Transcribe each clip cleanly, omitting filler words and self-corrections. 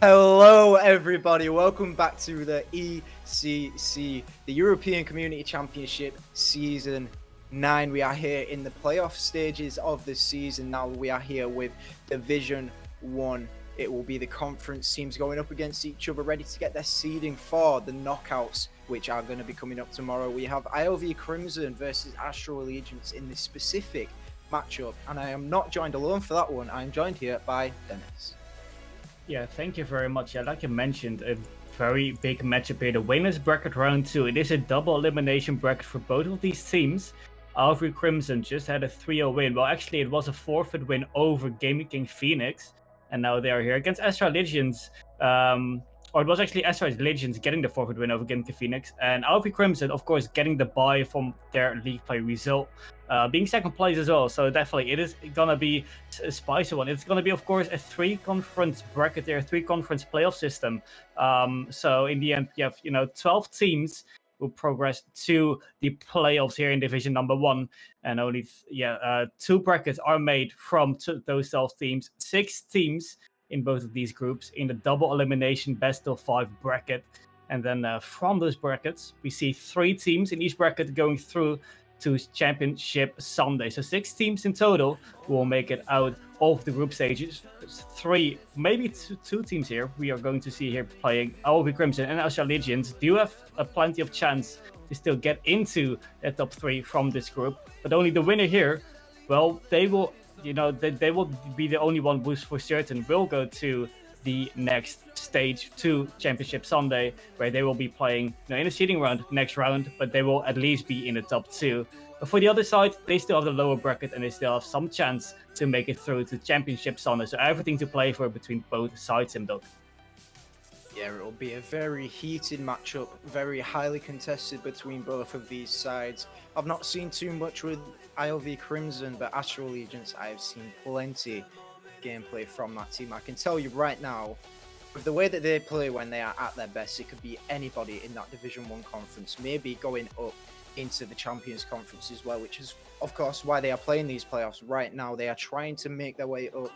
Hello, everybody. Welcome back to the ECC, the European Community Championship Season 9. We are here in the playoff stages of the season. Now we are here with Division 1. It will be the conference teams going up against each other, ready to get their seeding for the knockouts, which are going to be coming up tomorrow. We have ILV Crimson versus Astro Allegiance in this specific matchup, and I am not joined alone for that one. I am joined here by Dennis. Yeah, thank you very much. Yeah, like you mentioned, a very big matchup here. The winners bracket round 2. It is a double elimination bracket for both of these teams. Ivory Crimson just had a 3-0 win. Well, actually, it was a forfeit win over Gaming King Phoenix. And now they are here against Astro Legends. Or it was actually Astro Legends getting the forfeit win over Gaming King Phoenix. And Ivory Crimson, of course, getting the bye from their league play result. Being second place as well, so definitely it is gonna be a spicy one. It's gonna be, of course, a 3-conference bracket there, 3-conference playoff system. So in the end, you have 12 teams will progress to the playoffs here in Division Number 1, and only 2 brackets are made from those 12 teams. 6 teams in both of these groups in the double elimination best of 5 bracket, and then from those brackets we see 3 teams in each bracket going through to Championship Sunday. So 6 teams in total will make it out of the group stages. 3, maybe 2 teams here we are going to see here playing. ILV Crimson and Astro Legends do have plenty of chance to still get into the top 3 from this group, but only the winner here, well, they will, they will be the only one who's for certain will go to the next stage to Championship Sunday, where they will be playing in a seeding round next round, but they will at least be in the top 2. But for the other side, they still have the lower bracket and they still have some chance to make it through to Championship Sunday. So everything to play for between both sides, Simdog. Yeah, it'll be a very heated matchup, very highly contested between both of these sides. I've not seen too much with ILV Crimson, but Astro Allegiance, I've seen plenty gameplay from that team. I can tell you right now, with the way that they play when they are at their best, it could be anybody in that Division 1 conference, maybe going up into the Champions Conference as well, which is, of course, why they are playing these playoffs right now. They are trying to make their way up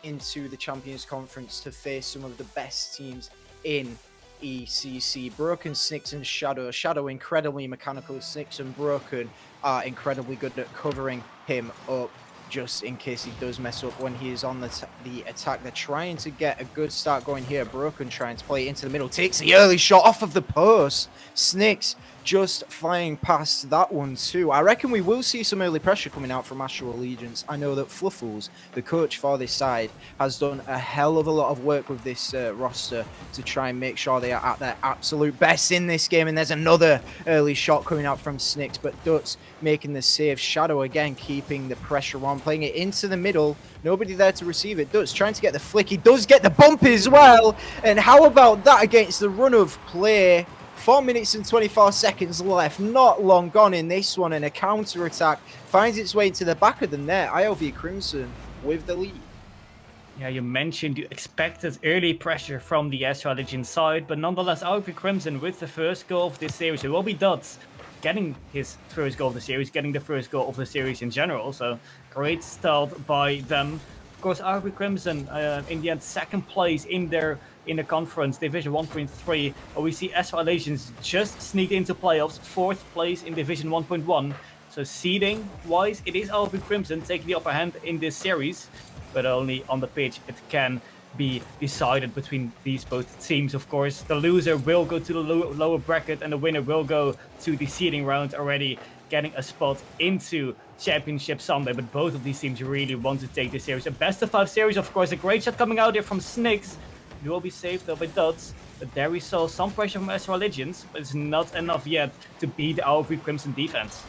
into the Champions Conference to face some of the best teams in ECC. Broken, Snicks, and Shadow. Shadow incredibly mechanical. Snicks and Broken are incredibly good at covering him up, just in case he does mess up when he is on the attack. They're trying to get a good start going here. Broken trying to play into the middle. Takes the early shot off of the post. Snicks just flying past that one too. I reckon we will see some early pressure coming out from Astro Allegiance. I know that Fluffles, the coach for this side, has done a hell of a lot of work with this roster to try and make sure they are at their absolute best in this game. And there's another early shot coming out from Snicks, but Duts making the save. Shadow again keeping the pressure on, playing it into the middle. Nobody there to receive it. Duts trying to get the flick. He does get the bump as well. And how about that against the run of play? 4 minutes and 24 seconds left. Not long gone in this one, and a counter attack finds its way into the back of the net. ILV Crimson with the lead. Yeah, you mentioned you expected early pressure from the Astro Legends side, but nonetheless, ILV Crimson with the first goal of this series. It will be Duts getting his first goal of the series, getting the first goal of the series in general. So great start by them. Of course, ILV Crimson in the end second place in the conference Division 1.3. We see Astro Legends just sneaked into playoffs, 4th place in Division 1.1. So seeding wise, it is ILV Crimson taking the upper hand in this series, but only on the pitch it can be decided between these both teams. Of course, the loser will go to the lower bracket and the winner will go to the seeding round, already getting a spot into Championship Sunday. But both of these teams really want to take this series. A best of 5 series, of course. A great shot coming out here from Snicks. He will be saved though by Duts. But there we saw some pressure from Astro Legends, but it's not enough yet to beat the ILV Crimson defense.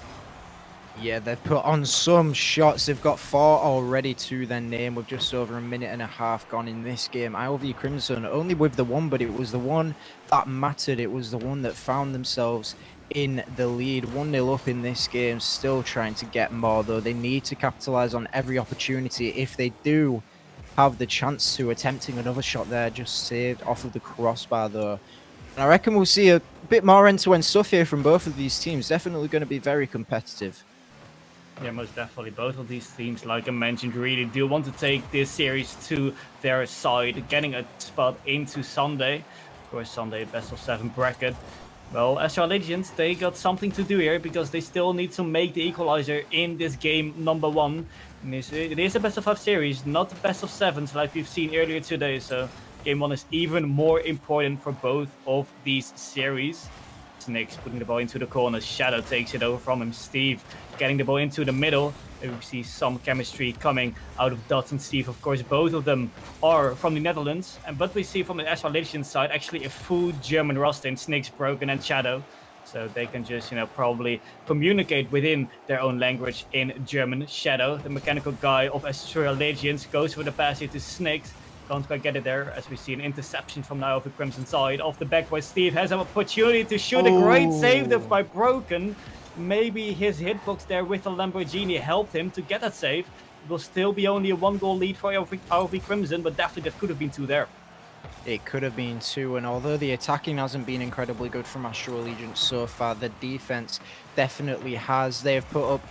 Yeah, they've put on some shots. They've got 4 already to their name with just over a minute and a half gone in this game. ILV Crimson only with the one, but it was the one that mattered. It was the one that found themselves in the lead. 1-0 up in this game, still trying to get more, though. They need to capitalize on every opportunity. If they do have the chance to, attempting another shot there, just saved off of the crossbar, though. And I reckon we'll see a bit more end-to-end stuff here from both of these teams. Definitely going to be very competitive. Yeah, most definitely. Both of these teams, like I mentioned, really do want to take this series to their side, getting a spot into Sunday. Of course, Sunday, best of 7 bracket. Well, Astro Legends, they got something to do here because they still need to make the equalizer in this game number 1. And it is a best of 5 series, not the best of 7s like we've seen earlier today. So game 1 is even more important for both of these series. Snakes putting the ball into the corner. Shadow takes it over from him. Steve getting the ball into the middle. We see some chemistry coming out of Dots and Steve. Of course, both of them are from the Netherlands. But we see from the Astro Legends side actually a full German roster in Snakes, Broken, and Shadow. So they can just, probably communicate within their own language in German. Shadow, the mechanical guy of Astro Legends, goes for the pass here to Snakes. Can't quite get it there, as we see an interception from now of the Crimson side. Off the back by Steve, has an opportunity to shoot. A great save there by Broken. Maybe his hitbox there with the Lamborghini helped him to get that save. It will still be only a 1-goal lead for ILV Crimson, but definitely that could have been 2 there. It could have been 2, and although the attacking hasn't been incredibly good from Astro Allegiance so far, the defense definitely has. They have put up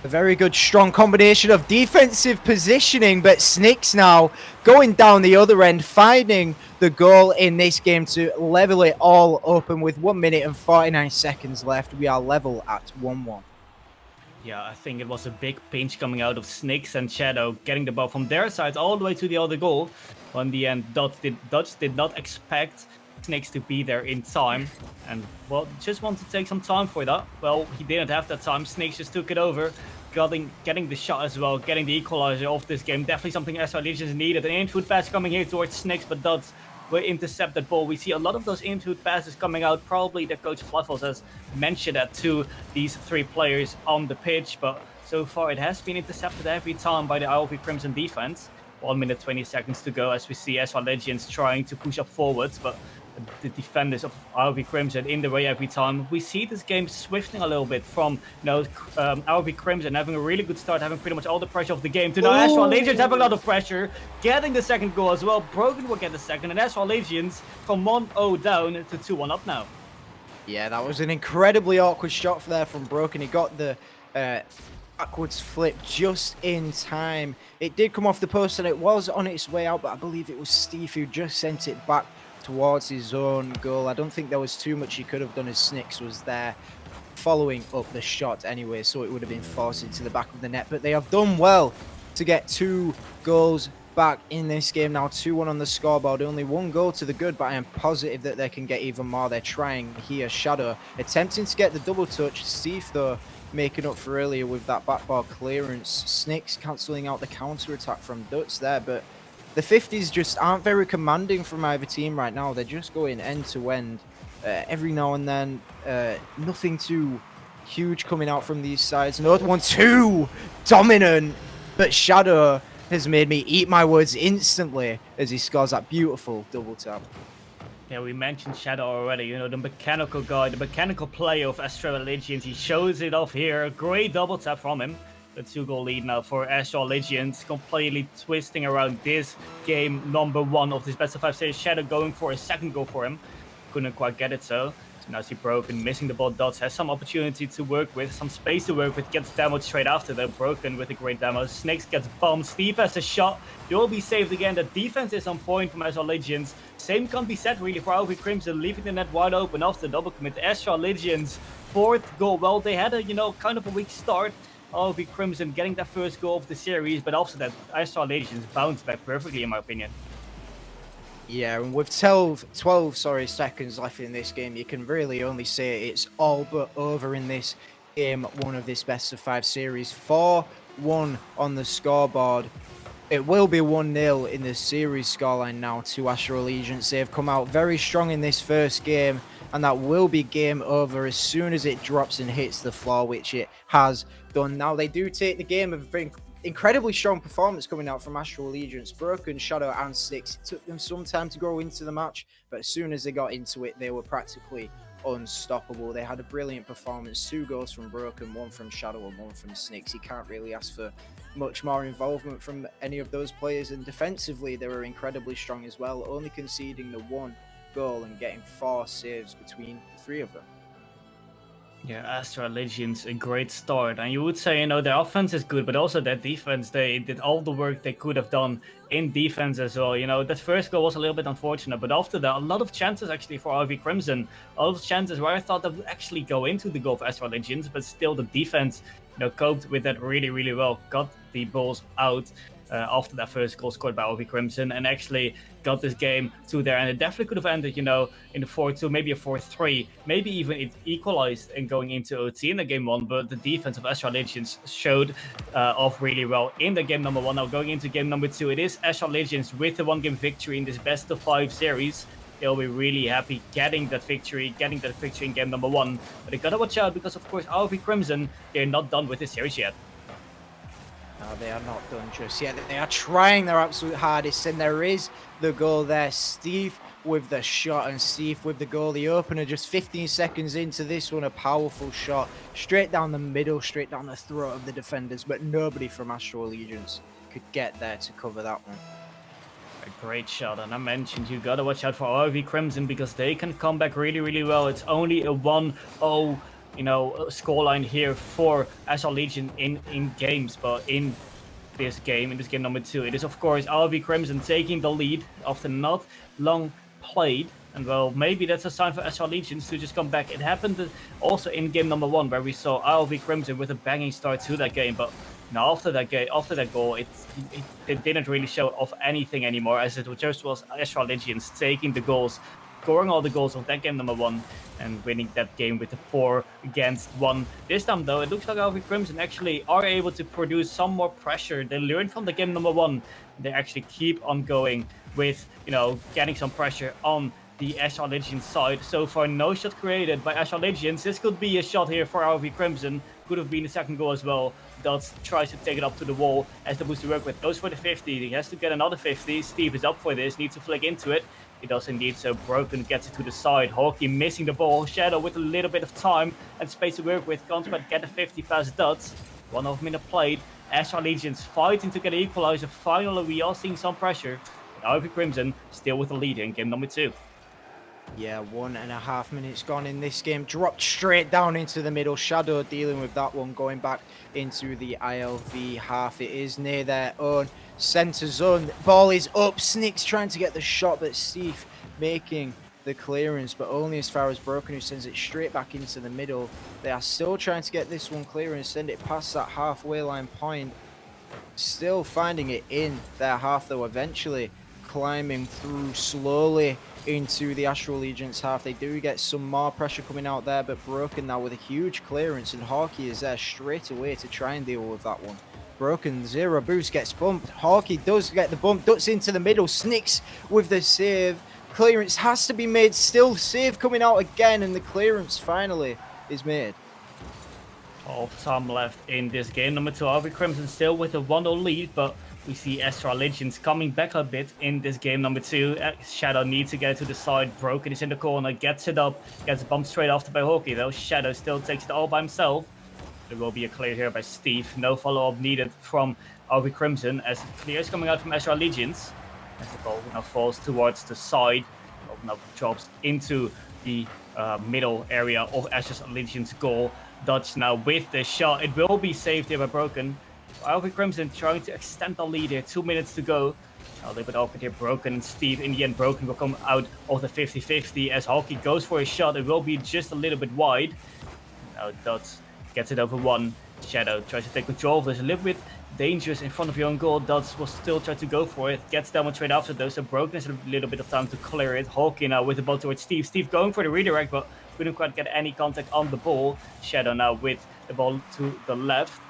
a very good, strong combination of defensive positioning, but Snicks now going down the other end, finding the goal in this game to level it all open with 1 minute and 49 seconds left. We are level at 1-1. Yeah, I think it was a big pinch coming out of Snakes and Shadow, getting the ball from their side all the way to the other goal. In the end, Dutch did not expect Snakes to be there in time, and well, just want to take some time for that. Well, he didn't have that time. Snakes just took it over, getting the shot as well, getting the equalizer of this game. Definitely something Astro Legends needed. An infield pass coming here towards Snakes, but Dutch will intercept that ball. We see a lot of those infield passes coming out. Probably the coach Fluffles has mentioned that to these 3 players on the pitch, but so far it has been intercepted every time by the ILV Crimson defense. 1 minute 20 seconds to go as we see Astro Legends trying to push up forwards, but the defenders of ILV Crimson in the way every time. We see this game swifting a little bit from ILV Crimson having a really good start, having pretty much all the pressure of the game, to now Astro Legends having a lot of pressure, getting the second goal as well. Broken will get the second, and Astro Legends from 1-0 down to 2-1 up now. Yeah, that was an incredibly awkward shot there from Broken. He got the backwards flip just in time. It did come off the post and it was on its way out, but I believe it was Steve who just sent it back towards his own goal. I don't think there was too much he could have done as Snicks was there following up the shot anyway, so it would have been forced into the back of the net. But they have done well to get 2 goals back in this game now. 2-1 on the scoreboard, only 1 goal to the good, but I am positive that they can get even more. They're trying here. Shadow attempting to get the double touch. Steve, though, making up for earlier with that backboard clearance. Snicks cancelling out the counter attack from Dutz there, but the 50s just aren't very commanding from either team right now. They're just going end to end every now and then. Nothing too huge coming out from these sides. Another one too dominant, but Shadow has made me eat my words instantly as he scores that beautiful double tap. Yeah, we mentioned Shadow already, the mechanical guy, the mechanical player of Astro Legends. He shows it off here. A great double tap from him. A 2-goal lead now for Astro Legends, completely twisting around this game number 1 of this best of 5 series. Shadow going for a second goal for him. Couldn't quite get it, so now see Broken missing the ball. Dots has some opportunity to work with, some space to work with, gets damaged straight after though. Broken with a great demo. Snakes gets bombed. Steve has a shot. They will be saved again. The defense is on point from Astro Legends. Same can't be said really for ILV Crimson, leaving the net wide open after the double commit. Astro Legends, 4th goal. Well, they had a kind of a weak start. ILV Crimson getting that first goal of the series, but after that, Astro Legends bounced back perfectly in my opinion. Yeah, and with 12 seconds left in this game, you can really only say it's all but over in this game 1 of this best of 5 series. 4-1 on the scoreboard. It will be 1-0 in the series scoreline now to Astro Allegiance. They have come out very strong in this first game, and that will be game over as soon as it drops and hits the floor, which it has done. Now, they do take the game of incredibly strong performance coming out from Astro Allegiance. Broken, Shadow, and Sticks. It took them some time to grow into the match, but as soon as they got into it, they were practically unstoppable. They had a brilliant performance. 2 goals from Broken, 1 from Shadow, and 1 from Snicks. You can't really ask for much more involvement from any of those players, and defensively they were incredibly strong as well, only conceding the 1 goal and getting 4 saves between the 3 of them. Yeah, Astro Legion's a great start, and you would say, their offense is good, but also their defense, they did all the work they could have done in defense as well. That first goal was a little bit unfortunate, but after that, a lot of chances actually for RV Crimson. A lot of chances where I thought that would actually go into the goal for Astro Legends, but still the defense, coped with that really, really well. Got the balls out after that first goal scored by RV Crimson, and actually got this game to there. And it definitely could have ended, in the 4-2, maybe a 4-3, maybe even it equalized and going into OT in the game one. But the defense of Astro Legends showed off really well in the game number one. Now going into game number two, it is Astro Legends with the 1-game victory in this best of 5 series. They'll be really happy getting that victory in game number one. But they gotta watch out because, of course, RV Crimson, they're not done with this series yet. No, they are not done just yet. They are trying their absolute hardest, and there is the goal there. Steve with the shot, and Steve with the goal. The opener just 15 seconds into this one, a powerful shot. Straight down the middle, straight down the throat of the defenders, but nobody from Astro Allegiance could get there to cover that one. A great shot, and I mentioned you gotta watch out for RV Crimson because they can come back really, really well. It's only a 1-0 scoreline here for Astro Legion in games, but in this game number two, it is of course RV Crimson taking the lead after not long played. And well, maybe that's a sign for Astro Legions to just come back. It happened also in game number one where we saw RV Crimson with a banging start to that game, but now after that goal, it didn't really show off anything anymore, as it just was Astro Legions taking the goals, scoring all the goals of that game number one, and winning that game with a 4-1. This time, though, it looks like RV Crimson actually are able to produce some more pressure. They learned from the game number one. They actually keep on going with, getting some pressure on the Astro Legends side. So far, no shot created by Astro Legends. This could be a shot here for RV Crimson. Could have been the second goal as well. Dots tries to take it up to the wall as the boost to work with. Goes for the 50. He has to get another 50. Steve is up for this. Needs to flick into it. He does indeed, so Broken gets it to the side. Hawkey missing the ball. Shadow with a little bit of time and space to work with. Can't quite get the 50 past Dots. 1.5 minute played. Astro Legends fighting to get an equalizer. Finally, we are seeing some pressure. But RV Crimson still with the lead in game number two. Yeah, 1.5 minutes gone in this game. Dropped straight down into the middle. Shadow dealing with that one, going back into the ILV half. It is near their own center zone. Ball is up. Snicks trying to get the shot, but Steve making the clearance, but only as far as Broken, who sends it straight back into the middle. They are still trying to get this one clear and send it past that halfway line point. Still finding it in their half, though, eventually climbing through slowly into the Astro Allegiance half. They do get some more pressure coming out there, but Broken now with a huge clearance, and Hawkey is there straight away to try and deal with that one. Broken, zero boost, gets bumped. Hawkey does get the bump, ducks into the middle, Snicks with the save. Clearance has to be made, still save coming out again, and the clearance finally is made. All time left in this game number two. RV Crimson still with a 1-0 lead, but we see Astro Legends coming back a bit in this game number two. Shadow needs to get it to the side. Broken is in the corner, gets it up, gets bumped straight after by Hawkey, though. Shadow still takes it all by himself. There will be a clear here by Steve. No follow-up needed from RV Crimson as it clears coming out from Astro Legends. As the ball now falls towards the side. Now drops into the middle area of Astro Legends' goal. Dutch now with the shot. It will be saved here by Broken. RV Crimson trying to extend the lead here. 2 minutes to go. A little bit awkward here. Broken and Steve. In the end, Broken will come out of the 50-50 as Hawkey goes for a shot. It will be just a little bit wide. Now Dutch gets it over one. Shadow tries to take control of this. A little bit dangerous in front of your own goal. Dutch will still try to go for it. Gets down one straight after though. So Broken has a little bit of time to clear it. Hawkey now with the ball towards Steve. Steve going for the redirect, but couldn't quite get any contact on the ball. Shadow now with the ball to the left.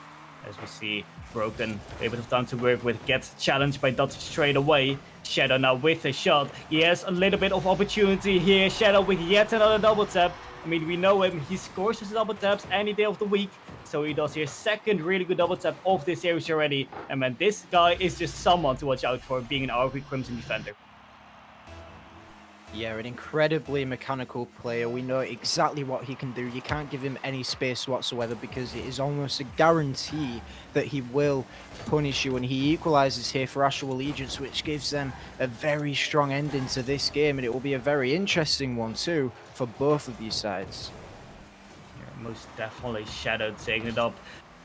As we see Broken, a bit of time to work with, gets challenged by Dutch straight away. Shadow now with a shot. He has a little bit of opportunity here. Shadow with yet another double tap. I mean, we know him. He scores his double taps any day of the week. So he does his second really good double tap of this series already. And man, this guy is just someone to watch out for, being an RV Crimson defender. Yeah, an incredibly mechanical player. We know exactly what he can do. You can't give him any space whatsoever because it is almost a guarantee that he will punish you. And he equalizes here for Astro Allegiance, which gives them a very strong ending to this game. And it will be a very interesting one too for both of these sides. Most definitely Shadow taking it up.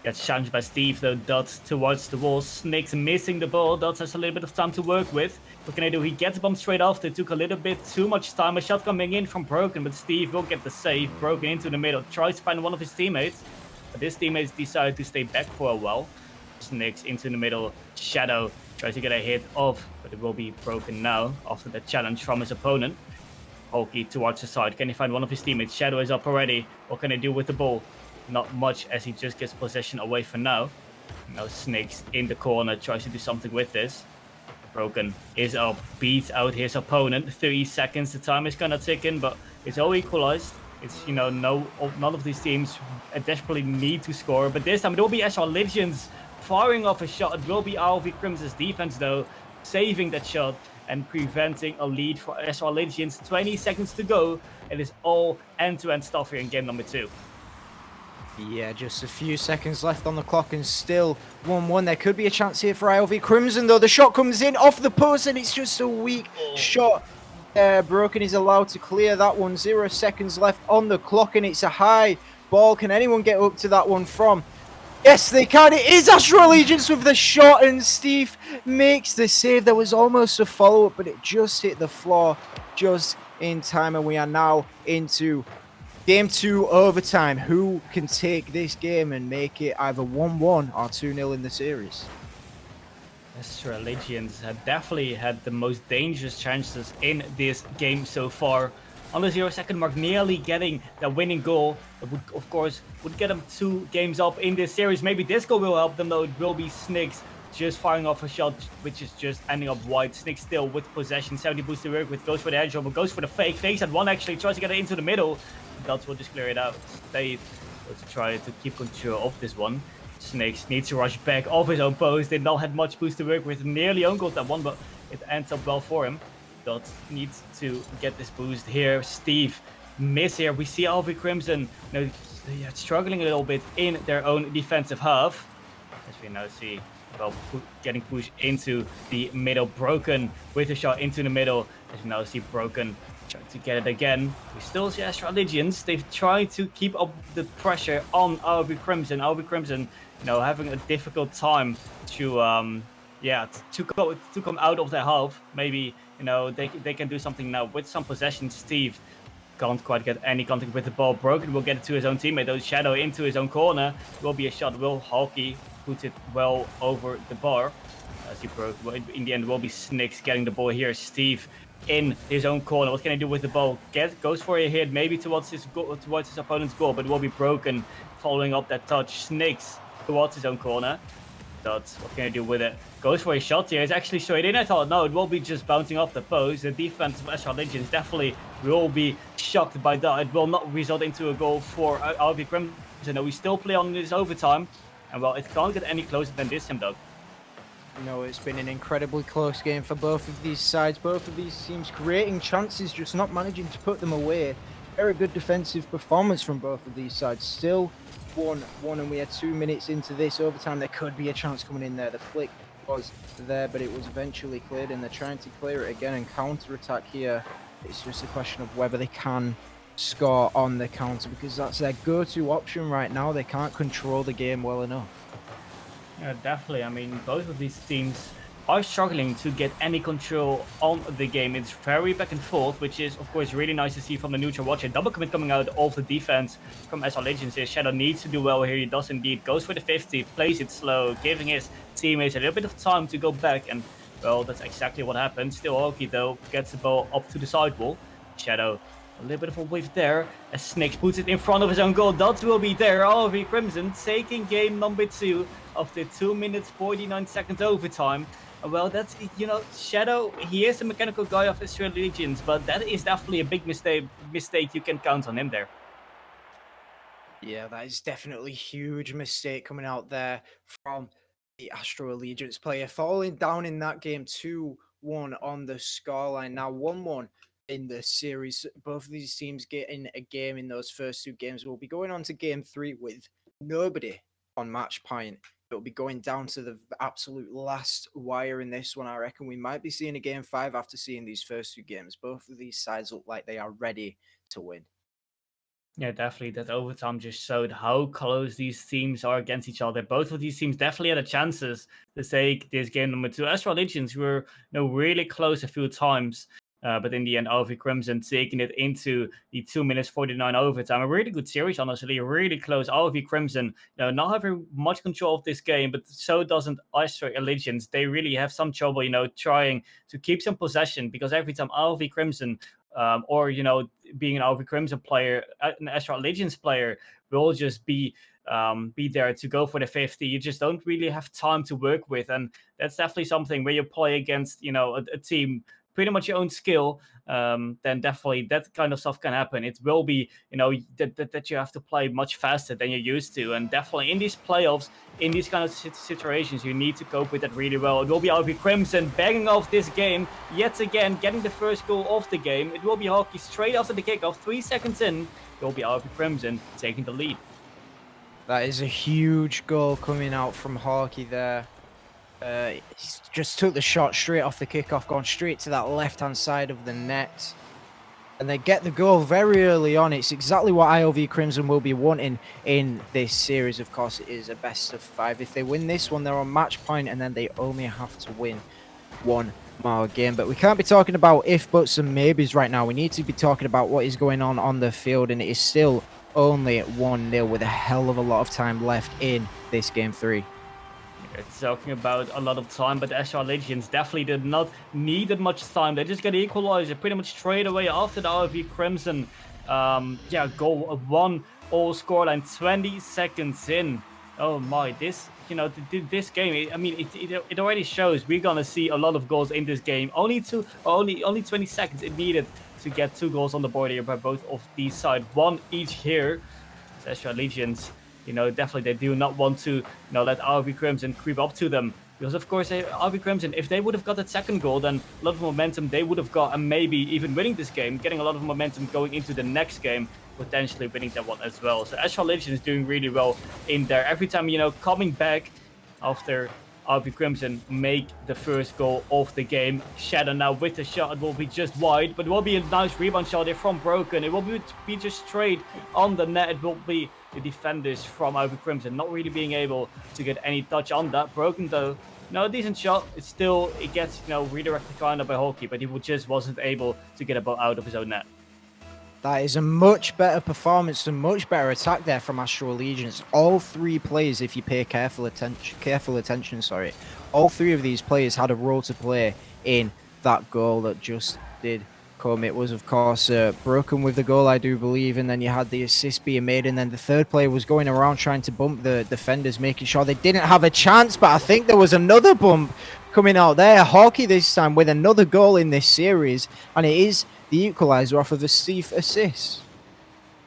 Gets challenged by Steve though. Dots towards the wall. Snakes missing the ball. Dots has a little bit of time to work with. What can I do? He gets bombed straight after. Took a little bit too much time. A shot coming in from Broken, but Steve will get the save. Broken into the middle. Tries to find one of his teammates. But his teammates decide to stay back for a while. Snakes into the middle. Shadow tries to get a hit off, but it will be Broken now after the challenge from his opponent. Hulky towards the side. Can he find one of his teammates? Shadow is up already. What can he do with the ball? Not much, as he just gets possession away for now. Now Snakes in the corner, tries to do something with this. Broken is up, beats out his opponent. 30 seconds, the time is gonna tick in, but it's all equalized. It's, none of these teams desperately need to score, but this time it will be SR Legends firing off a shot. It will be ILV Crimson's defense, though, saving that shot and preventing a lead for SR Legends. 20 seconds to go. It is all end-to-end stuff here in game number 2. Yeah, just a few seconds left on the clock and still 1-1. There could be a chance here for ILV Crimson, though. The shot comes in off the post and it's just a weak shot. Broken is allowed to clear that one. 0 seconds left on the clock and it's a high ball. Can anyone get up to that one from? Yes, they can. It is Astro Allegiance with the shot, and Steve makes the save. There was almost a follow-up, but it just hit the floor just in time, and we are now into Game 2 overtime. Who can take this game and make it either 1-1 or 2-0 in the series? Astro Legends have definitely had the most dangerous chances in this game so far. On the 0-second mark, nearly getting the winning goal. It would, of course, get them 2 games up in this series. Maybe this goal will help them, though. It will be Snicks just firing off a shot, which is just ending up wide. Snicks still with possession. 70 boost to work with. Goes for the edge over. Goes for the fake. Fakes at one, actually. Tries to get it into the middle. Dots will just clear it out. Stave will try to keep control of this one. Snakes needs to rush back off his own post. Did not have much boost to work with. Nearly own goaled that one, but it ends up well for him. Dot needs to get this boost here. Steve miss here. We see ILV Crimson struggling a little bit in their own defensive half. As we now see, well, getting pushed into the middle. Broken with a shot into the middle. As we now see Broken trying to get it again. We still see Astro Legends. They've tried to keep up the pressure on ILV Crimson. ILV Crimson, having a difficult time to come out of their half. Maybe they can do something now with some possession. Steve can't quite get any contact with the ball. Broken will get it to his own teammate. Though Shadow into his own corner. Will be a shot. Will Hulky put it well over the bar. As he broke. In the end, will be Snicks getting the ball here. Steve in his own corner. What can he do with the ball? Goes for a hit, maybe towards his opponent's goal, but it will be Broken following up that touch. Snicks towards his own corner. Dots, what can I do with it? Goes for a shot here. It's actually straight in. I thought, no, it will be just bouncing off the post. The defense of Astro Legends definitely will be shocked by that. It will not result into a goal for ILV Crimson. We still play on this overtime. And, well, it can't get any closer than this, Doug. No, it's been an incredibly close game for both of these sides. Both of these teams creating chances, just not managing to put them away. Very good defensive performance from both of these sides. Still 1-1, and we are 2 minutes into this overtime. There could be a chance coming in there. The flick was there, but it was eventually cleared, and they're trying to clear it again and counter-attack here. It's just a question of whether they can score on the counter, because that's their go-to option right now. They can't control the game well enough. Yeah, definitely. I mean, both of these teams are struggling to get any control on the game. It's very back and forth, which is, of course, really nice to see from the neutral watcher. Double commit coming out of the defense from SR Legends here. Shadow needs to do well here. He does indeed. Goes for the 50, plays it slow, giving his teammates a little bit of time to go back. And, well, that's exactly what happened. Still Hulky, though, gets the ball up to the sidewall. Shadow, a little bit of a whiff there, as Snakes puts it in front of his own goal. Dots will be there. ILV Crimson taking game number 2 after 2 minutes 49 seconds overtime. Well, that's, Shadow, he is a mechanical guy of Astro Legends, but that is definitely a big mistake you can count on him there. Yeah, that is definitely a huge mistake coming out there from the Astro Allegiance player, falling down in that game 2-1 on the scoreline. Now 1-1 in the series. Both of these teams getting a game in those first 2 games. We'll be going on to game 3 with nobody on match point. It'll be going down to the absolute last wire in this one. I reckon we might be seeing a game 5 after seeing these first 2 games. Both of these sides look like they are ready to win. Yeah, definitely. That overtime just showed how close these teams are against each other. Both of these teams definitely had a chances to take this game number two. Astro Legions were really close a few times, but in the end, RV Crimson taking it into the 2 minutes 49 overtime. A really good series, honestly. Really close. RV Crimson, not having much control of this game, but so doesn't Astro Legions. They really have some trouble, trying to keep some possession because every time RV Crimson or being an RV Crimson player, an Astro Legends player will just be there to go for the 50. You just don't really have time to work with, and that's definitely something where you play against a team pretty much your own skill. Then definitely that kind of stuff can happen. It will be that you have to play much faster than you're used to, and definitely in these playoffs, in these kind of situations, you need to cope with that really well. It will be RV Crimson banging off this game yet again, getting the first goal of the game. It will be Hockey straight after the kickoff, 3 seconds in. It will be RV Crimson taking the lead. That is a huge goal coming out from Hawkey there. He just took the shot straight off the kickoff, gone straight to that left-hand side of the net. And they get the goal very early on. It's exactly what ILV Crimson will be wanting in this series. Of course, it is a best of 5. If they win this one, they're on match point, and then they only have to win one more game. But we can't be talking about if, buts, and maybes right now. We need to be talking about what is going on the field, and it is still only 1-0 with a hell of a lot of time left in this game 3. It's talking about a lot of time, but the Astro Legions definitely did not need much time. They just got the equalizer pretty much straight away after the RV Crimson goal of 1-all scoreline 20 seconds in. Oh my, this game, I mean, it already shows we're gonna see a lot of goals in this game. Only 20 seconds it needed to get 2 goals on the board here by both of these sides, 1 each here. Astro Legions, definitely they do not want to, let RV Crimson creep up to them. Because, of course, RV Crimson, if they would have got that second goal, then a lot of momentum they would have got, and maybe even winning this game, getting a lot of momentum going into the next game, potentially winning that one as well. So Astro Legends is doing really well in there. Every time, coming back after RV Crimson make the first goal of the game. Shadow now with the shot. It will be just wide, but it will be a nice rebound shot here from Broken. It will be just straight on the net. It will be the defenders from RV Crimson not really being able to get any touch on that. Broken though, a decent shot. It gets redirected kind of by Hawkey, but he just wasn't able to get a ball out of his own net. That is a much better performance and much better attack there from Astro Legions. All 3 players, if you pay careful attention, all 3 of these players had a role to play in that goal that just did come. It was, of course, Broken with the goal, I do believe, and then you had the assist being made, and then the third player was going around trying to bump the defenders, making sure they didn't have a chance, but I think there was another bump coming out there. Hawkey this time with another goal in this series, and it is the equalizer off of a Steve assist.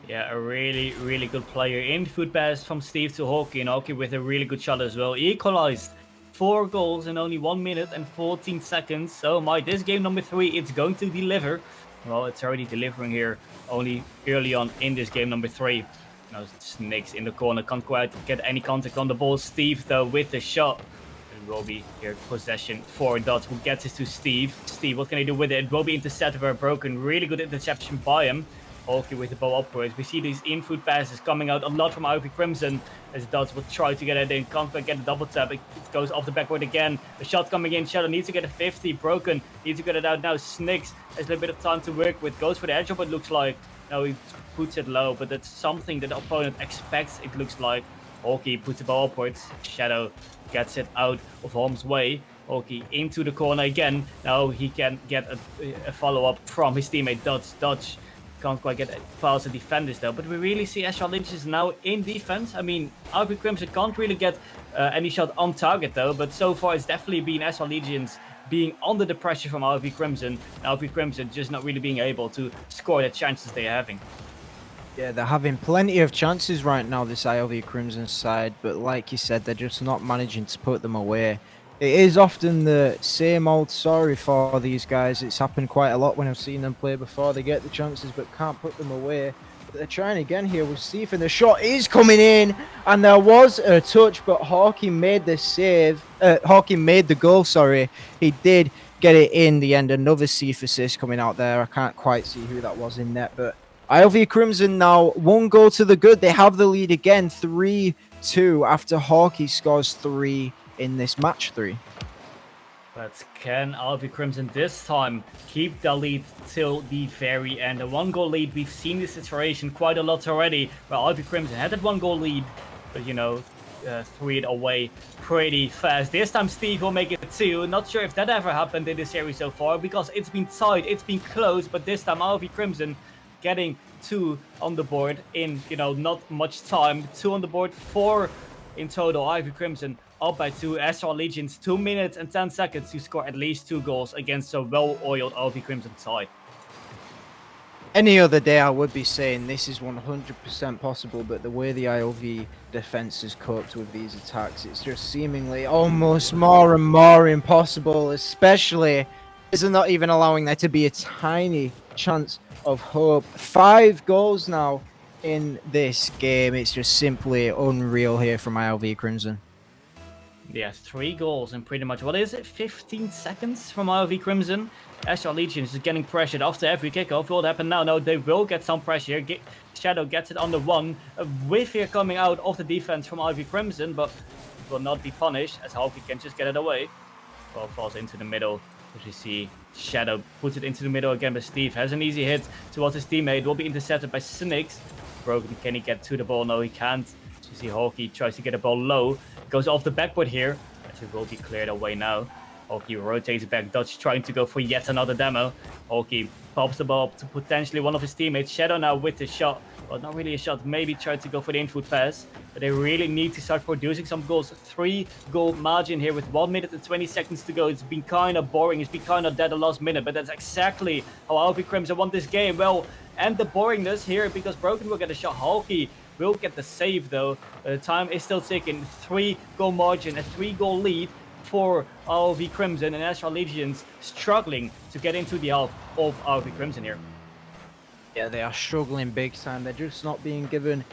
Yeah, a really, really good player. Infield pass from Steve to Hawkey, and Hawkey with a really good shot as well. Equalized 4 goals in only 1 minute and 14 seconds. So this game number 3, it's going to deliver. Well, it's already delivering here only early on in this game number 3. Snakes in the corner, can't quite get any contact on the ball. Steve though with the shot. It will be here possession for Dots, who gets it to Steve. Steve, what can he do with it? It will be intercepted by Broken. Really good interception by him. Hawkey with the ball upwards. We see these in-foot passes coming out a lot from RV Crimson as Dots will try to get it in. Can't quite get a double tap. It goes off the backboard again. The shot coming in. Shadow needs to get a 50. Broken needs to get it out now. Snicks has a little bit of time to work with. Goes for the edge of it, looks like. Now he puts it low, but that's something that the opponent expects, it looks like. Hawkey puts the ball upwards. Shadow gets it out of harm's way. Hawkey into the corner again. Now he can get a follow-up from his teammate Dutch. Can't quite get past the defenders though. But we really see Astro Legions now in defense. I mean, RV Crimson can't really get any shot on target though. But so far it's definitely been Astro Legions being under the pressure from RV Crimson. And RV Crimson just not really being able to score the chances they're having. Yeah, they're having plenty of chances right now, this ILV Crimson side, but like you said, they're just not managing to put them away. It is often the same old story for these guys. It's happened quite a lot when I've seen them play before. They get the chances but can't put them away. But they're trying again here with Steve, and the shot is coming in, and there was a touch, but Hawkey made the save. Hawkey made the goal, sorry. He did get it in the end. Another Steve assist coming out there. I can't quite see who that was in net, but ILV Crimson now 1 goal to the good. They have the lead again, 3-2 after Hawkeye scores 3 in this match 3. But can ILV Crimson this time keep the lead till the very end? A 1-goal lead, we've seen this situation quite a lot already, where ILV Crimson had that 1-goal lead, but you know, threw it away pretty fast. This time Steve will make it 2. Not sure if that ever happened in this series so far, because it's been tight, it's been close, but this time ILV Crimson getting 2 on the board in, you know, not much time. 2 on the board, 4 in total. ILV Crimson up by 2. Astro Legions 2 minutes and 10 seconds to score at least 2 goals against a well-oiled ILV Crimson side. Any other day I would be saying this is 100% possible, but the way the ILV defense has coped with these attacks, it's just seemingly almost more and more impossible, especially as they're not even allowing there to be a tiny chance of hope. 5 goals now in this game. It's just simply unreal here from ILV Crimson. Yeah, 3 goals in pretty much, what is it, 15 seconds from ILV Crimson. Astro Legions is getting pressured after every kickoff. Will it happen now? No, they will get some pressure. Shadow gets it on the 1. A whiff here coming out of the defense from ILV Crimson, but will not be punished as Hawkeye can just get it away. Ball falls into the middle. As you see, Shadow puts it into the middle again, but Steve has an easy hit towards his teammate. Will be intercepted by Snakes. Broken, can he get to the ball? No, he can't. As you see, Hawkeye tries to get the ball low. Goes off the backboard here, as it will be cleared away now. Hawkeye rotates back, Dutch trying to go for yet another demo. Hawkeye pops the ball up to potentially one of his teammates. Shadow now with the shot. Well, not really a shot, maybe tried to go for the infield pass. But they really need to start producing some goals. 3-goal margin here with 1 minute and 20 seconds to go. It's been kind of boring, it's been kind of dead the last minute, but that's exactly how ILV Crimson won this game. Well, and the boringness here, because Broken will get a shot. Hawkeye will get the save though. The time is still ticking. 3-goal margin, a 3-goal lead for ILV Crimson, and Astro Legions struggling to get into the half of ILV Crimson here. Yeah, they are struggling big time. They're just not being given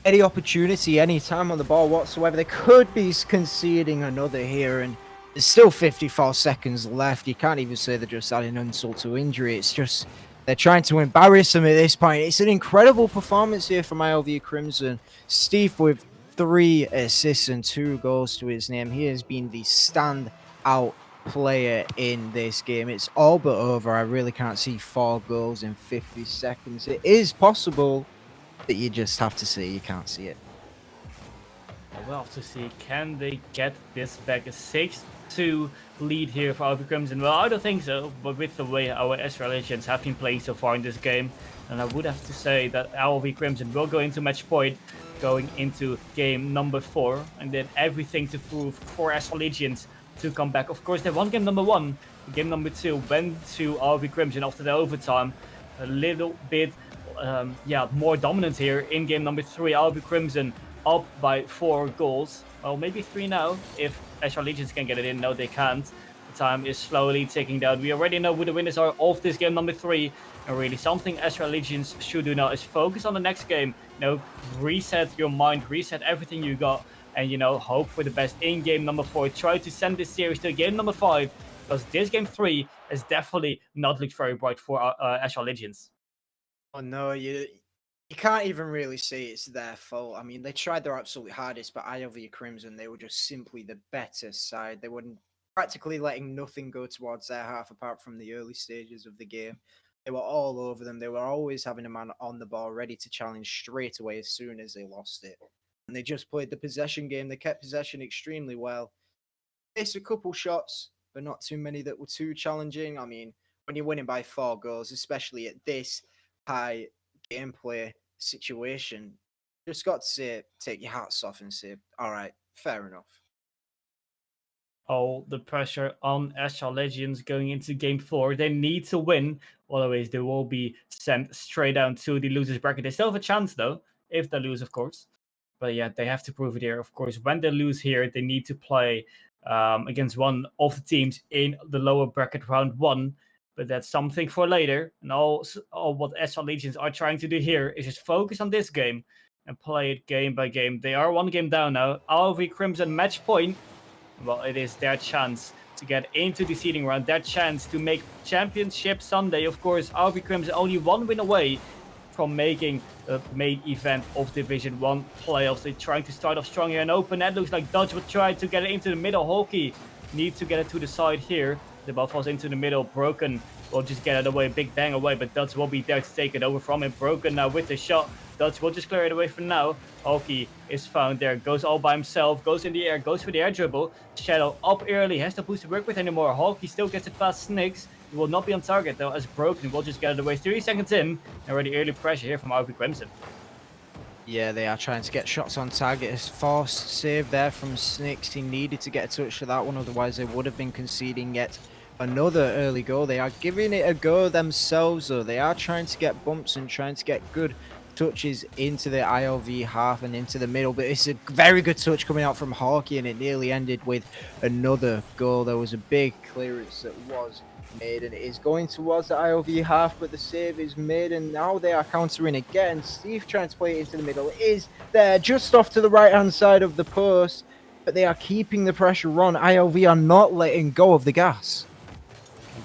any opportunity, any time on the ball whatsoever. They could be conceding another here, and there's still 54 seconds left. You can't even say they're just adding insult to injury. It's just they're trying to embarrass them at this point. It's an incredible performance here from ILV Crimson. Steve with 3 assists and 2 goals to his name. He has been the standout player in this game. It's all but over. I really can't see 4 goals in 50 seconds. It is possible, but you just have to see. You can't see it. We'll have to see, can they get this back? A 6-2 lead here for ILV Crimson. Well, I don't think so, but with the way our Astro Legions have been playing so far in this game, and I would have to say that ILV Crimson will go into match point going into game number 4, and then everything to prove for Astro Legions to come back. Of course, they won game number 1. Game number 2 went to ILV Crimson after the overtime. A little bit more dominant here in game number 3. ILV Crimson up by 4 goals. Well, maybe 3 now if Astro Legions can get it in. No, they can't. The time is slowly ticking down. We already know who the winners are of this game number 3. And really, something Astro Legions should do now is focus on the next game. You know, reset your mind, reset everything you got, and, you know, hope for the best in game number 4. Try to send this series to game number 5, because this game 3 has definitely not looked very bright for Astro Legions. Oh no, you can't even really say it's their fault. I mean, they tried their absolute hardest, but ILV Crimson, they were just simply the better side. They were practically letting nothing go towards their half apart from the early stages of the game. They were all over them. They were always having a man on the ball ready to challenge straight away as soon as they lost it. And they just played the possession game. They kept possession extremely well. Missed a couple shots, but not too many that were too challenging. I mean, when you're winning by 4 goals, especially at this high gameplay situation, just got to say, take your hats off and say, all right, fair enough. All the pressure on Astro Legions going into game 4. They need to win, otherwise they will be sent straight down to the losers bracket. They still have a chance though, if they lose, of course. But yeah, they have to prove it here. Of course, when they lose here, they need to play against one of the teams in the lower bracket round 1. But that's something for later. And all what Astro Legions are trying to do here is just focus on this game and play it game by game. They are 1 game down now. ILV Crimson match point. Well, it is their chance to get into the seeding round, their chance to make Championship Sunday. Of course, ILV Crimson only 1 win away from making the main event of Division 1 playoffs. They're trying to start off strong here and open. That looks like Dutch will try to get it into the middle. Hockey needs to get it to the side here. The ball falls into the middle. Broken will just get it away. Big bang away, but Dutch will be there to take it over from him. Broken now with the shot. Dutch will just clear it away for now. Hockey is found there. Goes all by himself. Goes in the air. Goes for the air dribble. Shadow up early. Has no boost to work with anymore. Hockey still gets it past Snicks. He will not be on target though, as Broken will just get it away. 30 seconds in. Already early pressure here from ILV Crimson. Yeah, they are trying to get shots on target. A forced save there from Snicks. He needed to get a touch to that one, otherwise they would have been conceding yet another early goal. They are giving it a go themselves though. They are trying to get bumps and trying to get good touches into the ILV half and into the middle, but it's a very good touch coming out from Hawkey, and it nearly ended with another goal. There was a big clearance that was made, and it is going towards the ILV half, but the save is made, and now they are countering again. Steve trying to play it into the middle, is there just off to the right hand side of the post, but they are keeping the pressure on. ILV are not letting go of the gas.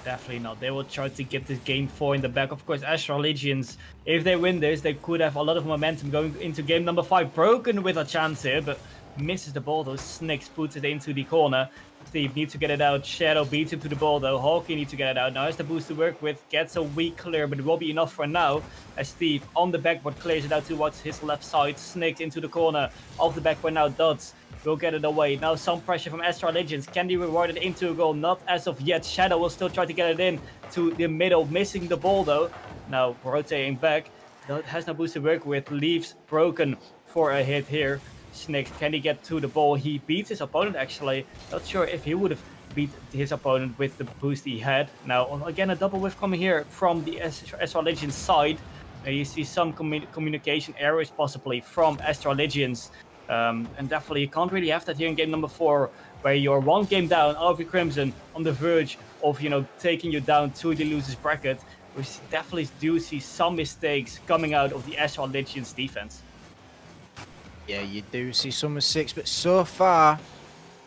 Definitely not. They will try to get this game 4 in the back. Of course, Astro Legions, if they win this, they could have a lot of momentum going into game number 5. Broken with a chance here, but misses the ball though. Snicks puts it into the corner. Steve needs to get it out. Shadow beats him to the ball though. Hawkey needs to get it out. Now has the boost to work with. Gets a weak clear, but it will be enough for now. As Steve on the backboard clears it out towards his left side. Snicks into the corner of the backboard now. Dots will get it away. Now some pressure from Astro Legends. Can be rewarded into a goal? Not as of yet. Shadow will still try to get it in to the middle. Missing the ball though. Now rotating back. That has no boost to work with. Leaves Broken for a hit here. Snicks, can he get to the ball? He beats his opponent actually. Not sure if he would have beat his opponent with the boost he had. Now again a double whiff coming here from the Astro Legends side. You see some communication errors possibly from Astro Legends. And definitely you can't really have that here in game number 4, where you're 1 game down, ILV Crimson on the verge of, taking you down to the losers bracket. We definitely do see some mistakes coming out of the Astro Legends defense. Yeah, you do see some mistakes, but so far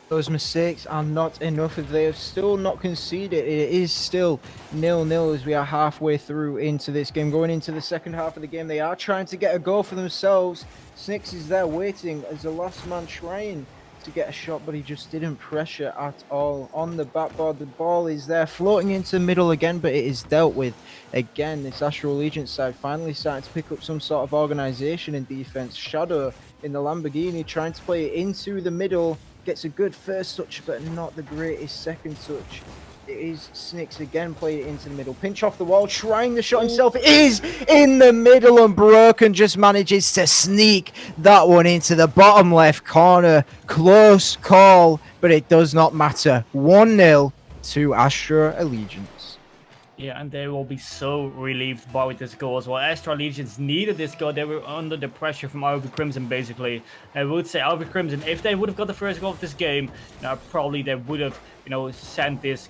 those mistakes are not enough. If they have still not conceded, it is still 0-0 as we are halfway through into this game. Going into the second half of the game, they are trying to get a goal for themselves. Snicks is there waiting as the last man trying to get a shot, but he just didn't pressure at all. On the backboard, the ball is there floating into the middle again, but it is dealt with. Again, this Astro Allegiance side finally starting to pick up some sort of organization in defense. Shadow in the Lamborghini trying to play it into the middle. Gets a good first touch, but not the greatest second touch. It is Snicks again playing it into the middle. Pinch off the wall, trying the shot himself. It is in the middle, and Broken just manages to sneak that one into the bottom left corner. Close call, but it does not matter. 1-0 to Astro Allegiance. Yeah, and they will be so relieved by this goal as well. Astro Legions needed this goal. They were under the pressure from ILV Crimson, basically. I would say ILV Crimson, if they would have got the first goal of this game, probably they would have, sent this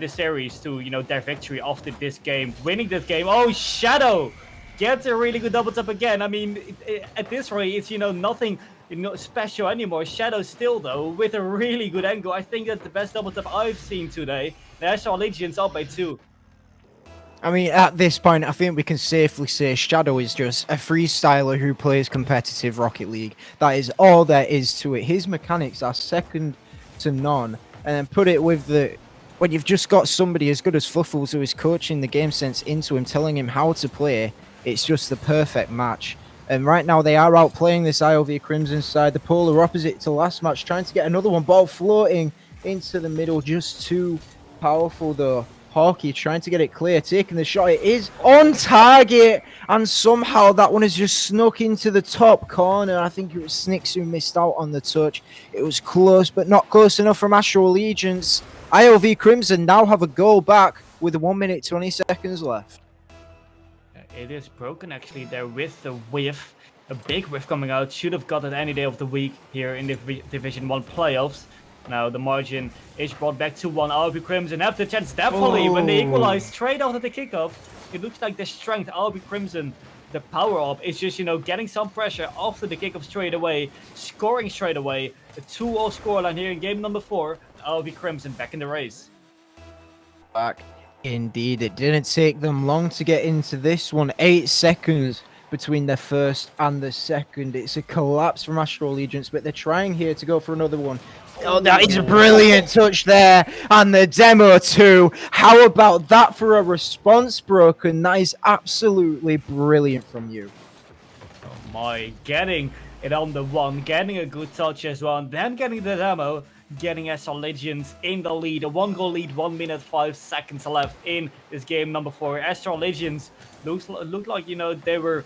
series to, their victory after this game. Winning this game. Oh, Shadow gets a really good double tap again. I mean, at this rate, it's, nothing special anymore. Shadow still, though, with a really good angle. I think that's the best double tap I've seen today. The Astro Legions up by 2. I mean, at this point, I think we can safely say Shadow is just a freestyler who plays competitive Rocket League. That is all there is to it. His mechanics are second to none. And then put it with when you've just got somebody as good as Fluffles who is coaching the game sense into him, telling him how to play, it's just the perfect match. And right now they are outplaying this ILV Crimson side, the polar opposite to last match, trying to get another one. Ball floating into the middle, just too powerful though. Hawkey trying to get it clear, taking the shot. It is on target, and somehow that one has just snuck into the top corner. I think it was Snicks who missed out on the touch. It was close, but not close enough from Astro Allegiance. ILV Crimson now have a goal back with 1 minute 20 seconds left. It is Broken actually there with the whiff. A big whiff coming out. Should have got it any day of the week here in the Division 1 playoffs. Now the margin is brought back to 1. ILV Crimson have the chance definitely when they equalize straight after the kickoff. It looks like the strength ILV Crimson, the power up is just, getting some pressure after the kickoff straight away, scoring straight away. A 2-0 scoreline here in game number 4. ILV Crimson back in the race. Back Indeed, it didn't take them long to get into this one. 8 seconds between the first and the second. It's a collapse from Astro Allegiance, but they're trying here to go for another one. Oh, that is a brilliant touch there. And the demo too. How about that for a response, Broken? That is absolutely brilliant from you. Oh my, getting it on the one, getting a good touch as well, and then getting the demo, getting Astro Legends in the lead. A 1-goal lead, 1 minute 5 seconds left in this game number 4. Astro Legends looked like, they were,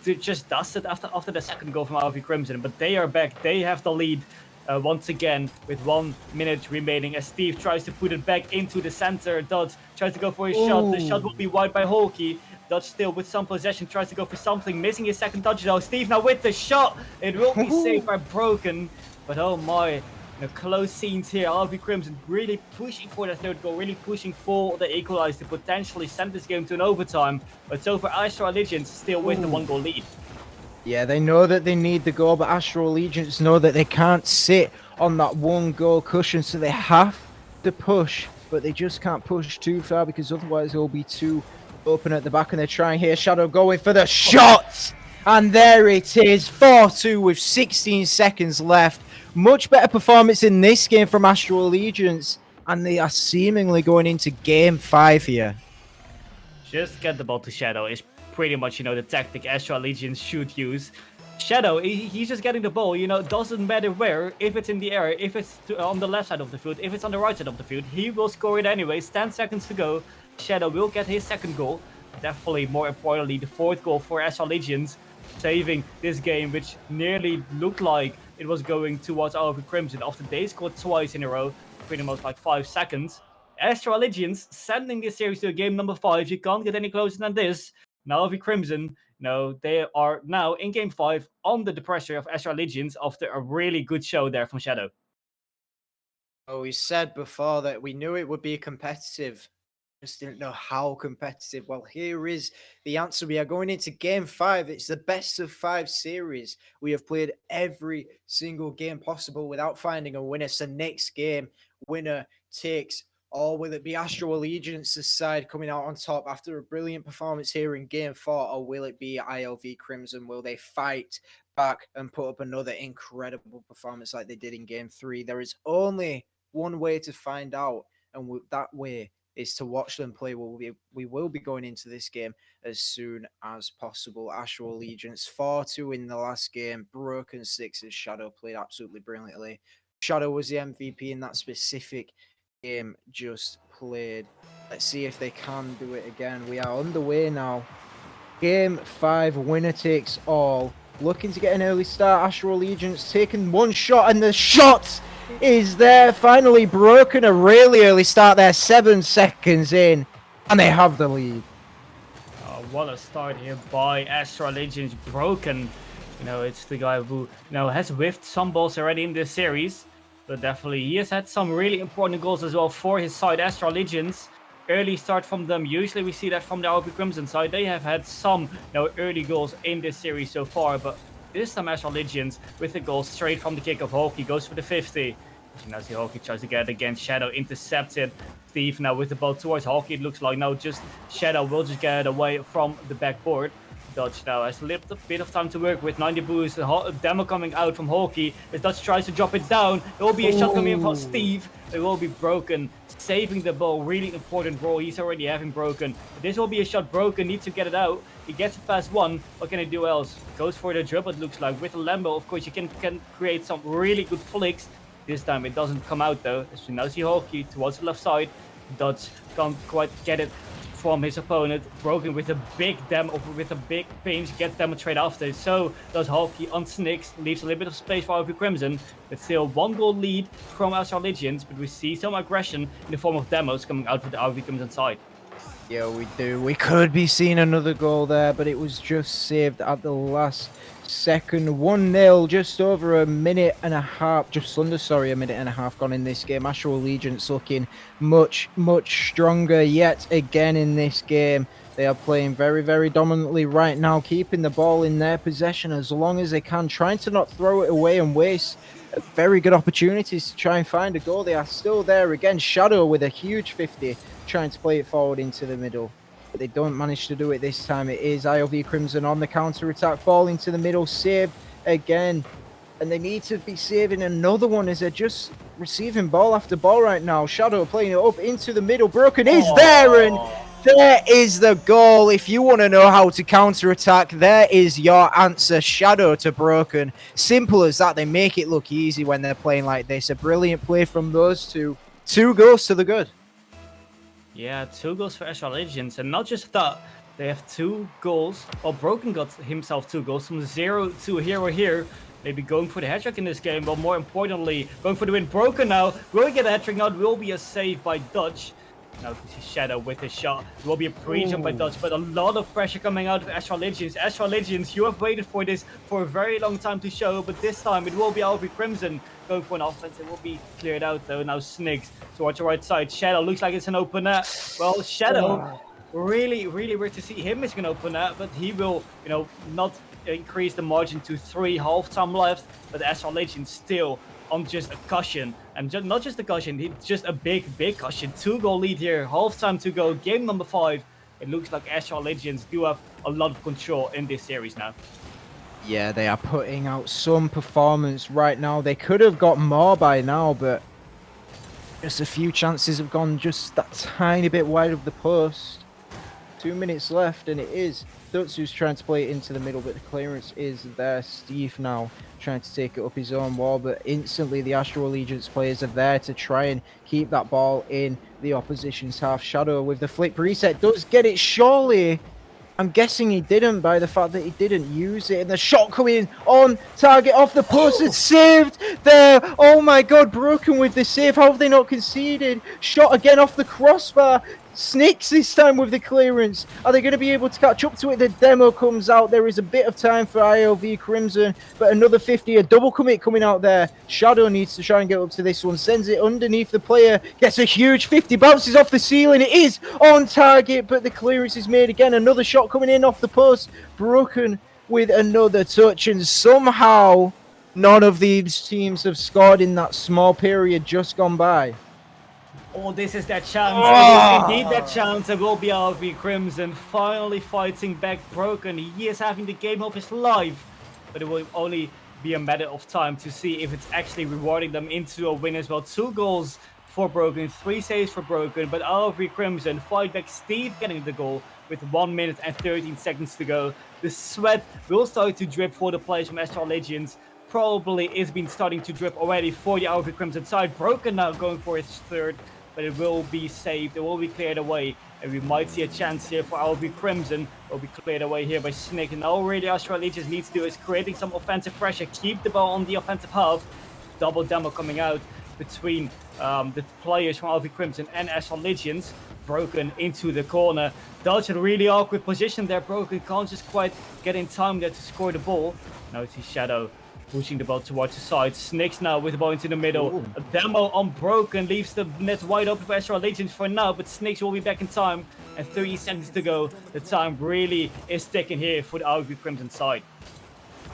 just dusted after the second goal from ILV Crimson, but they are back. They have the lead. Once again, with 1 minute remaining, as Steve tries to put it back into the center. Dodge tries to go for his shot. The shot will be wide by Hulky. Dodge still with some possession, tries to go for something, missing his second touch though. Steve now with the shot. It will be saved by Broken, but oh my, close scenes here. ILV Crimson really pushing for the third goal, really pushing for the equalizer to potentially send this game to an overtime. But so far, Astro Legends still with the 1-goal lead. Yeah, they know that they need the goal, but Astro Allegiance know that they can't sit on that 1-goal cushion, so they have to push, but they just can't push too far because otherwise it'll be too open at the back, and they're trying here. Shadow going for the shot, and there it is, 4-2 with 16 seconds left. Much better performance in this game from Astro Allegiance, and they are seemingly going into game 5 here. Just get the ball to Shadow is pretty much, the tactic Astro Allegiance should use. Shadow, he's just getting the ball, doesn't matter where, if it's in the air, if it's on the left side of the field, if it's on the right side of the field, he will score it anyways. 10 seconds to go. Shadow will get his second goal. Definitely, more importantly, the 4th goal for Astro Allegiance, saving this game, which nearly looked like it was going towards ILV Crimson after they scored twice in a row, pretty much like 5 seconds. Astro Allegiance sending this series to game number 5. You can't get any closer than this. Now ILV Crimson, they are now in game 5 under the pressure of Astro Allegiance after a really good show there from Shadow. Oh, we said before that we knew it would be competitive. Just didn't know how competitive. Well, here is the answer. We are going into game 5. It's the best of 5 series. We have played every single game possible without finding a winner. So next game, winner takes all. Will it be Astro Allegiance's side coming out on top after a brilliant performance here in game 4? Or will it be ILV Crimson? Will they fight back and put up another incredible performance like they did in game 3? There is only one way to find out, and that way is to watch them play. We will be going into this game as soon as possible. Astro Allegiance 4-2 in the last game. Broken 6 as Shadow played absolutely brilliantly. Shadow was the MVP in that specific game just played. Let's see if they can do it again. We are underway now. Game 5, winner takes all. Looking to get an early start. Astro Allegiance taking one shot, and the shot is there. Finally Broken a really early start there, 7 seconds in, and they have the lead. What a start here by Astro Allegiance. Broken, it's the guy who has whiffed some balls already in this series, but definitely he has had some really important goals as well for his side. Astro Allegiance, early start from them. Usually we see that from the ILV Crimson side. They have had some early goals in this series so far, but this time Astro Legends with the goal straight from the kick of Hulky goes for the 50. You now see Hulky tries to get it again. Shadow intercepted. Steve now with the ball towards Hulky. It looks like now just Shadow will just get it away from the backboard. Dodge now has a little bit of time to work with. 90 boost. Demo coming out from Hulky. As Dodge tries to drop it down. There will be a shot coming in from Steve. It will be Broken saving the ball. Really important role. He's already having Broken. This will be a shot. Broken needs to get it out. He gets it past one. What can he do else? Goes for the dribble, it looks like. With a Lambo, of course, you can create some really good flicks. This time it doesn't come out though. As we now see Hulky towards the left side. Dodge can't quite get it from his opponent. Broken with a big with a big pinch, gets them straight after. So does Hulky on Snicks, leaves a little bit of space for ILV Crimson. It's still 1-goal lead from Astro Legends, but we see some aggression in the form of demos coming out for the ILV Crimson side. Yeah, we do. We could be seeing another goal there, but it was just saved at the last second. 1-0, just over a minute and a half, just under, sorry, a minute and a half gone in this game. Astro Allegiance looking much, much stronger yet again in this game. They are playing very, very dominantly right now, keeping the ball in their possession as long as they can, trying to not throw it away and waste very good opportunities to try and find a goal. They are still there again. Shadow with a huge 50, trying to play it forward into the middle. But they don't manage to do it this time. It is ILV Crimson on the counter-attack, ball into the middle, saved again. And they need to be saving another one as they're just receiving ball after ball right now. Shadow playing it up into the middle. Broken is there, and there is the goal. If you want to know how to counter-attack, there is your answer. Shadow to Broken. Simple as that. They make it look easy when they're playing like this. A brilliant play from those two. 2 goals to the good. Yeah, 2 goals for Astro Legends, and not just that, they have 2 goals. Well, Broken got himself 2 goals from 0 to hero here. Maybe going for the hat-trick in this game, but more importantly, going for the win. Broken now. Will he get a hat-trick now? It will be a save by Dutch. Now we see Shadow with his shot. It will be a pre-jump by Dutch, but a lot of pressure coming out of Astro Legends. Astro Legends, you have waited for this for a very long time to show, but this time it will be ILV Crimson going for an offense. It will be cleared out though. Now Snicks towards the right side. Shadow looks like it's an open net. Well, Shadow, really weird to see him missing an open net, but he will, not increase the margin to 3 half-time left, but Astro Legends still on just a cushion, and not just a cushion, it's just a big cushion. 2-goal lead here, half-time to go, game number 5. It looks like Astro Legends do have a lot of control in this series now. Yeah, they are putting out some performance right now. They could have got more by now, but just a few chances have gone just that tiny bit wide of the post. 2 minutes left, and it is Dutz who's trying to play it into the middle, but the clearance is there. Steve now trying to take it up his own wall, but instantly the Astro Allegiance players are there to try and keep that ball in the opposition's half. Shadow with the flick reset does get it, surely. I'm guessing he didn't by the fact that he didn't use it. And the shot coming on target off the post is saved there. Oh my god, Broken with the save. How have they not conceded? Shot again off the crossbar. Snicks this time with the clearance. Are they going to be able to catch up to it? The demo comes out. There is a bit of time for ILV Crimson, but another 50, a double commit coming out there. Shadow needs to try and get up to this one. Sends it underneath the player. Gets a huge 50, bounces off the ceiling. It is on target, but the clearance is made again. Another shot coming in off the post. Broken with another touch, and somehow none of these teams have scored in that small period just gone by. Oh, this is that chance. It is indeed that chance. It will be ILV Crimson finally fighting back Broken. He is having the game of his life, but it will only be a matter of time to see if it's actually rewarding them into a win as well. 2 goals for Broken, 3 saves for Broken, but ILV Crimson fight back. Steve getting the goal with 1 minute and 13 seconds to go. The sweat will start to drip for the players from Astro Legends. Probably is been starting to drip already for the ILV Crimson side. Broken now going for his 3rd. But it will be saved, it will be cleared away, and we might see a chance here for ILV Crimson. It will be cleared away here by Snick, and all really Astro Legends needs to do is creating some offensive pressure, keep the ball on the offensive half. Double demo coming out between the players from ILV Crimson and Astro Legends. Broken into the corner. Dutch in a really awkward position there. Broken can't just quite get in time there to score the ball. Now it's his Shadow pushing the ball towards the side. Snicks now with the ball into the middle. Ooh. A demo on Broken leaves the net wide open for Astro Legends for now, but Snicks will be back in time. And 30 seconds to go. The time really is ticking here for the ILV Crimson side.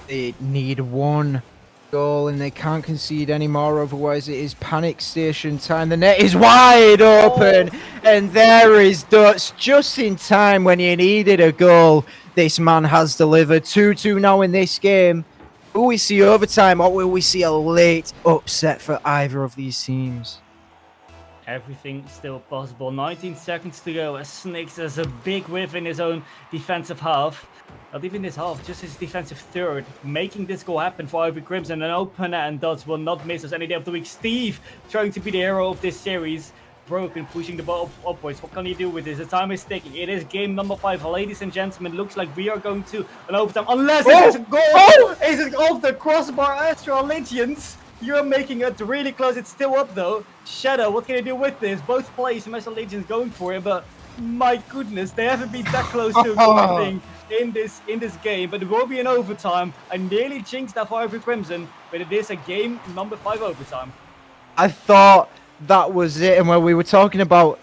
They need 1 goal and they can't concede anymore, otherwise it is panic station time. The net is wide open, and there is Dutch just in time when you needed a goal. This man has delivered. 2-2 now in this game. Will we see overtime, or will we see a late upset for either of these teams? Everything still possible. 19 seconds to go as Snicks has a big whiff in his own defensive half. Not even this half, just his defensive 3rd. Making this goal happen for ILV Crimson. An opener, and Dutch will not miss us any day of the week. Steve trying to be the hero of this series. Broken, pushing the ball upwards. What can he do with this? The time is ticking. It is game number 5. Ladies and gentlemen, looks like we are going to an overtime. Unless it is a goal! Is it off the crossbar? Astro Legends, you're making it really close. It's still up though. Shadow, what can he do with this? Both players from Astro Legends going for it, but my goodness, they haven't been that close to anything in this game. But it will be an overtime. I nearly jinxed that for ILV Crimson, but it is a game number 5 overtime. I thought that was it, and when we were talking about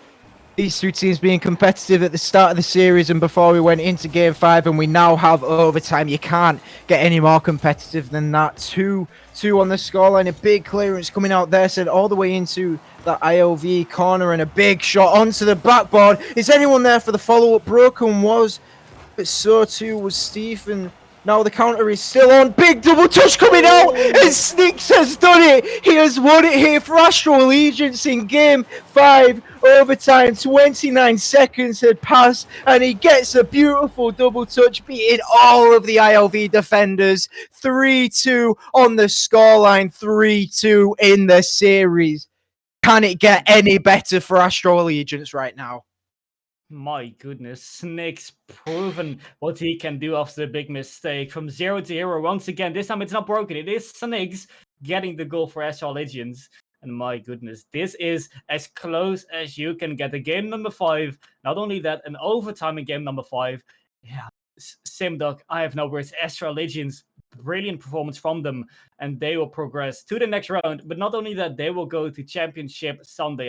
these two teams being competitive at the start of the series and before we went into Game 5, and we now have overtime. You can't get any more competitive than that. 2-2 on the scoreline. A big clearance coming out there, sent all the way into the ILV corner, and a big shot onto the backboard. Is anyone there for the follow-up? Broken was, but so too was Stephen. Now the counter is still on. Big double touch coming out, and Snicks has done it. He has won it here for Astro Allegiance in Game 5 overtime. 29 seconds had passed, and he gets a beautiful double touch, beating all of the ILV defenders. 3-2 on the scoreline, 3-2 in the series. Can it get any better for Astro Allegiance right now? My goodness, Snake's proven what he can do after the big mistake. From 0 to hero once again. This time it's not broken. It is Snake's getting the goal for Astro Legends. And my goodness, this is as close as you can get. The game number 5. Not only that, an overtime in game number 5. Yeah, Simduck, I have no words. Astro Legends, brilliant performance from them. And they will progress to the next round. But not only that, they will go to Championship Sunday as